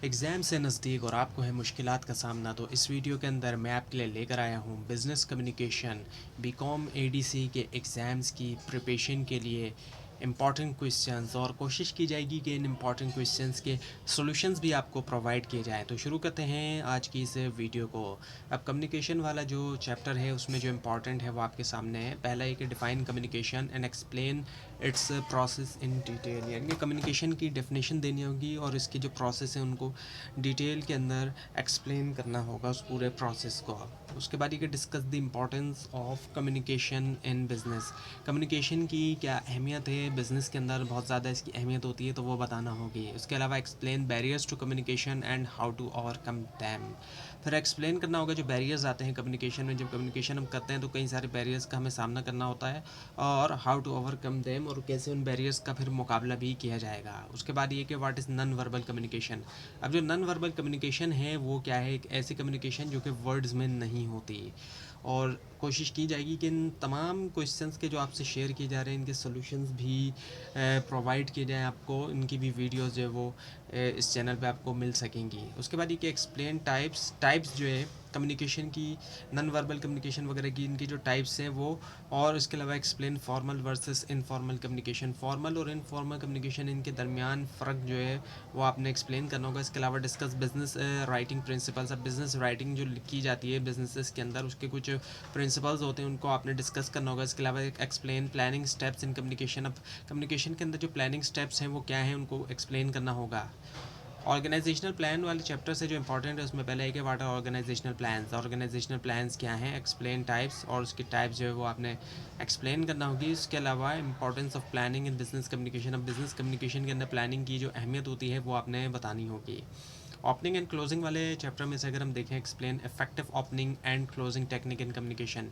Exam से नज़दीक और आपको है मुश्किलात का सामना, तो इस वीडियो के अंदर मैं आपके लिए लेकर आया हूँ बिज़नेस कम्युनिकेशन बीकॉम एडीसी के एग्ज़ाम्स की प्रिपरेशन के लिए इम्पॉर्टेंट क्वेश्चंस, और कोशिश की जाएगी कि इन इम्पॉर्टेंट क्वेश्चंस के सॉल्यूशंस भी आपको प्रोवाइड किए जाएँ। तो शुरू करते हैं आज की इस वीडियो को। अब कम्युनिकेशन वाला जो चैप्टर है उसमें जो इम्पॉर्टेंट है वो आपके सामने है। पहला है कि define communication and explain it's process in detail, यानी कि कम्युनिकेशन की डेफिनेशन देनी होगी और इसकी जो प्रोसेस है उनको डिटेल के अंदर एक्सप्लेन करना होगा उस पूरे प्रोसेस को। उसके बाद ये discuss the importance of communication in business. Communication की क्या अहमियत है बिज़नेस के अंदर, बहुत ज़्यादा इसकी अहमियत होती है, तो वो बताना होगी। उसके अलावा explain barriers to communication and how to overcome them. फिर एक्सप्लेन करना होगा जो बैरियर्स आते हैं कम्युनिकेशन में। जब कम्युनिकेशन हम करते हैं तो कई सारे बैरियर्स का हमें सामना करना होता है, और हाउ टू ओवरकम देम, और कैसे उन बैरियर्स का फिर मुकाबला भी किया जाएगा। उसके बाद ये कि what is non verbal communication. अब जो नॉन वर्बल कम्युनिकेशन है वो क्या है, एक ऐसी कम्युनिकेशन जो कि वर्ड्स में नहीं होती, और कोशिश की जाएगी कि इन तमाम क्वेश्चंस के जो आपसे शेयर किए जा रहे हैं इनके सॉल्यूशंस भी प्रोवाइड किए जाएँ आपको। इनकी भी वीडियोस जो है वो इस चैनल पे आपको मिल सकेंगी। उसके बाद ये कि एक्सप्लेन टाइप्स जो है कम्युनिकेशन की, नॉन वर्बल कम्युनिकेशन वगैरह की, इनकी जो टाइप्स हैं वो, और इसके अलावा explain formal versus informal communication. Formal और इनफॉर्मल कम्युनिकेशन, इनके दरमियान फ़र्क जो है वो आपने एक्सप्लेन करना होगा। इसके अलावा डिस्कस बिजनेस राइटिंग प्रिंसिपल्स। अब बिजनेस राइटिंग जो की जाती है बिजनेसेस के अंदर, उसके कुछ प्रिंसिपल्स होते हैं, उनको आपने डिस्कस करना होगा। इसके अलावा explain planning steps in communication. अब कम्युनिकेशन के अंदर जो प्लानिंग स्टेप्स हैं वो क्या हैं, उनको एक्सप्लेन करना होगा। ऑर्गेनाइजेशनल प्लान वाले चैप्टर से जो इंपॉर्टेंट है उसमें पहले है कि what are organizational plans. Organizational plans क्या हैं, एक्सप्लेन टाइप्स, और उसकी टाइप्स जो है वो आपने एक्सप्लेन करना होगी। इसके अलावा importance of planning in business communication. अब बिजनेस कम्युनिकेशन के अंदर प्लानिंग की जो अहमियत होती है वो आपने बतानी होगी। ओपनिंग एंड क्लोजिंग वाले चैप्टर में से अगर हम देखें, explain effective opening and closing technique in communication.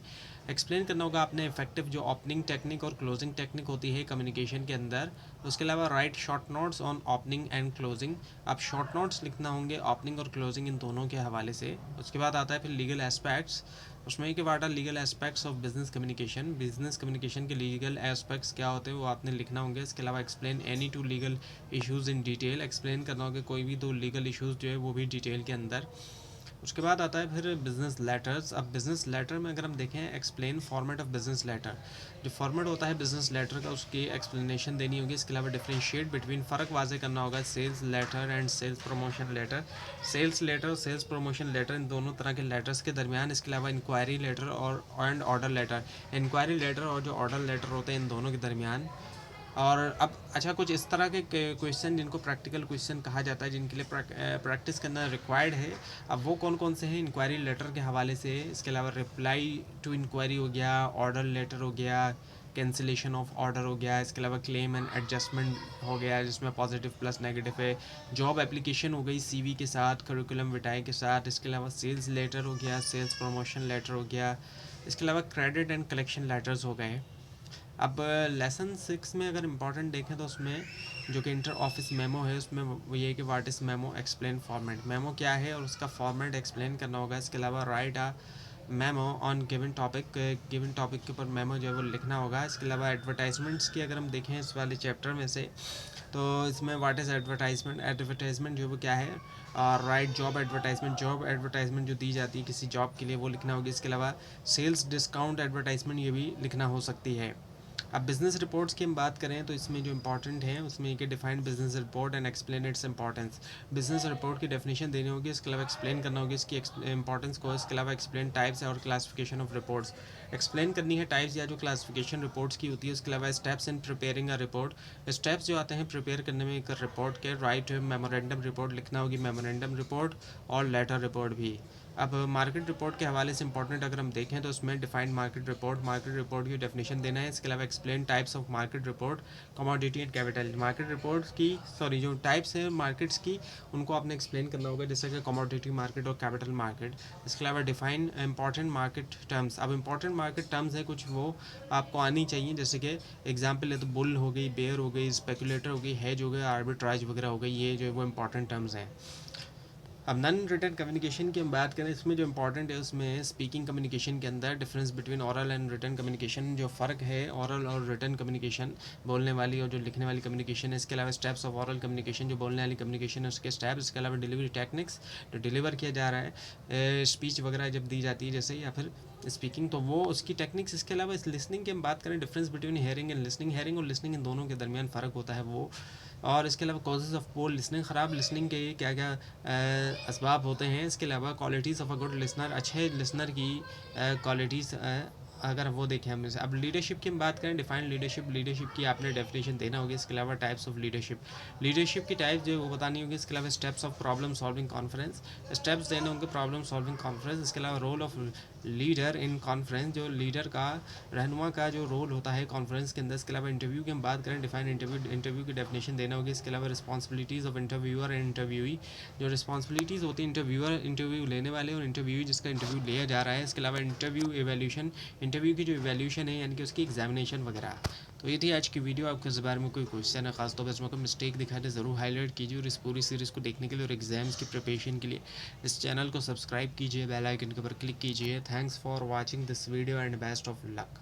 Explain करना होगा आपने इफेक्टिव जो ओपनिंग टेक्निक और क्लोजिंग टेक्निक होती है कम्युनिकेशन के अंदर। उसके अलावा right short notes on opening and closing. आप शॉर्ट नोट्स लिखना होंगे ओपनिंग और क्लोजिंग इन दोनों के हवाले से। उसके बाद आता है फिर लीगल एस्पेक्ट्स। उसमें कि what are legal aspects of business communication. Business communication के लीगल एस्पेक्ट्स क्या होते हैं वो आपने लिखना होंगे। इसके अलावा explain any two legal issues in detail. Explain करना होगा कोई भी दो लीगल इश्यूज़ जो है वो भी डिटेल के अंदर। उसके बाद आता है फिर बिजनेस लेटर्स। अब बिजनेस लेटर में अगर हम देखें, explain format of business letter. जो फॉर्मेट होता है बिजनेस लेटर का उसकी एक्सप्लेनेशन देनी होगी। इसके अलावा डिफ्रेंशिएट बिटवीन, फ़र्क वाजे करना होगा sales letter and sales promotion letter. Sales letter और सेल्स प्रमोशन लेटर, इन दोनों तरह के लेटर्स के दरमियान। इसके अलावा इंक्वायरी लेटर और and order letter. Inquiry letter और जो ऑर्डर लेटर होते हैं इन दोनों के दरमियान। और अब अच्छा, कुछ इस तरह के क्वेश्चन जिनको प्रैक्टिकल क्वेश्चन कहा जाता है, जिनके लिए प्रैक्टिस करना रिक्वायर्ड है, अब वो कौन कौन से हैं इंक्वायरी लेटर के हवाले से। इसके अलावा रिप्लाई टू इंक्वायरी हो गया, ऑर्डर लेटर हो गया, कैंसिलेशन ऑफ ऑर्डर हो गया। इसके अलावा क्लेम एंड एडजस्टमेंट हो गया जिसमें पॉजिटिव प्लस नेगेटिव है। जॉब एप्लीकेशन हो गई सीवी के साथ, करिकुलम विटाई के साथ। इसके अलावा सेल्स लेटर हो गया, सेल्स प्रमोशन लेटर हो गया। इसके अलावा क्रेडिट एंड कलेक्शन लेटर्स हो गए। अब लेसन 6 में अगर इम्पॉर्टेंट देखें तो उसमें जो कि इंटर ऑफिस मेमो है उसमें वो ये है कि what is memo, explain format. Memo क्या है और उसका फॉर्मेट एक्सप्लेन करना होगा। इसके अलावा write a memo on given topic. Given topic के ऊपर मेमो जो है वो लिखना होगा। इसके अलावा एडवर्टाइजमेंट्स की अगर हम देखें इस वाले चैप्टर में से, तो इसमें व्हाट इज़ एडवर्टाइजमेंट। एडवर्टाइजमेंट जो है वो क्या है, right job advertisement. Job advertisement जो दी जाती है किसी जॉब के लिए वो लिखना होगी। इसके अलावा सेल्स डिस्काउंट एडवर्टाइजमेंट ये भी लिखना हो सकती है। अब बिज़नेस रिपोर्ट्स की हम बात करें तो इसमें जो इंपॉर्टेंट है उसमें कि defined business report and explain its importance. Business report की डेफिनेशन देनी होगी। इसके अलावा एक्सप्लेन करना होगी इसकी इंपॉर्टेंस को। इसके अलावा एक्सप्लेन टाइप्स और क्लासिफिकेशन ऑफ रिपोर्ट्स। एक्सप्लेन करनी है टाइप्स या जो क्लासिफिकेशन रिपोर्ट्स की होती है। उसके अलावा steps in preparing a report. Steps जो आते हैं प्रिपेयर करने में एक रिपोर्ट के, राइट मेमोरेंडम रिपोर्ट लिखना होगी, मेमोरेंडम रिपोर्ट और लेटर रिपोर्ट भी। अब मार्केट रिपोर्ट के हवाले से इंपॉर्टेंट अगर हम देखें तो उसमें defined market report. Market report की डेफिनेशन देना है। इसके अलावा explain types of market report, commodity and capital. Market report की जो टाइप्स है मार्केट्स की उनको आपने एक्सप्लेन करना होगा, जैसे कि कमोडिटी मार्केट और कैपिटल मार्केट। इसके अलावा डिफाइन इंपॉर्टेंट मार्केट टर्म्स। अब इंपॉर्टेंट मार्केट टर्म्स है कुछ वो आपको आनी चाहिए, जैसे कि एग्जाम्पल है तो बुल हो गई, बेयर हो गई, स्पेकुलेटर हो गई, हेज हो गया, आर्बिट्राज वगैरह हो गई, ये जो है वो इंपॉर्टेंट टर्म्स हैं। अब नॉन रिटन कम्युनिकेशन की हम बात करें, इसमें जो इंपॉर्टेंट है उसमें स्पीकिंग कम्युनिकेशन के अंदर difference between oral and written communication, जो फ़र्क है ओरल और रिटन कम्युनिकेशन, बोलने वाली और जो लिखने वाली कम्युनिकेशन है। इसके अलावा स्टेप्स ऑफ ओरल कम्युनिकेशन, जो बोलने वाली कम्युनिकेशन है उसके स्टेप्स। इसके अलावा डिलीवरी टेक्निक्स, जो डिलीवर किया जा रहा है स्पीच वगैरह जब दी जाती है जैसे, या फिर स्पीकिंग, तो वो उसकी टेक्निक्स। इसके अलावा इस लिसनिंग की हम बात करें, difference between hearing and listening, hearing और लिसनिंग इन दोनों के दरमियान फ़र्क होता है वो। और इसके अलावा कॉजेज़ ऑफ पोर लिसनिंग, ख़राब लिसनिंग के क्या क्या असबाब होते हैं। इसके अलावा qualities of a good listener, अच्छे लिसनर की क्वालिटीज़ अगर वो देखें हम इसे। अब लीडरशिप की हम बात करें, डिफाइन लीडरशिप, लीडरशिप की आपने डेफिनेशन देना होगी। इसके अलावा टाइप्स ऑफ लीडरशिप, लीडरशिप की टाइप जो है वो बतानी होगी। इसके अलावा steps of problem solving conference, steps देने होंगे प्रॉब्लम सॉल्विंग कॉन्फ्रेंस। इसके अलावा role of leader in conference, जो लीडर का, रहनुमा का जो रोल होता है कॉन्फ्रेंस के अंदर। इसके अलावा इंटरव्यू की हम बात करें, डिफाइन इंटरव्यू, इंटरव्यू की डेफिनेशन देना होगी। इसके अलावा responsibilities of interviewer and interviewee, जो रिस्पॉन्सिबिलिटीज़ होती है इंटरव्यूअर, इंटरव्यू लेने वाले, और इंटरव्यू जिसका इंटरव्यू लिया जा रहा है। इसके अलावा इंटरव्यू एवेल्यूशन, इंटरव्यू की जो एवेल्यूशन है यानी कि उसकी एग्जामिनेशन वगैरह। तो ये थी आज की वीडियो। आपको इस बारे में कोई क्वेश्चन है, खासतौर पर इसमें कोई मिस्टेक दिखाए तो ज़रूर हाईलाइट कीजिए। और इस पूरी सीरीज़ को देखने के लिए और एग्जाम्स की प्रिपरेशन के लिए इस चैनल को सब्सक्राइब कीजिए, बेल आइकन के ऊपर क्लिक कीजिए। Thanks for watching this video and best of luck.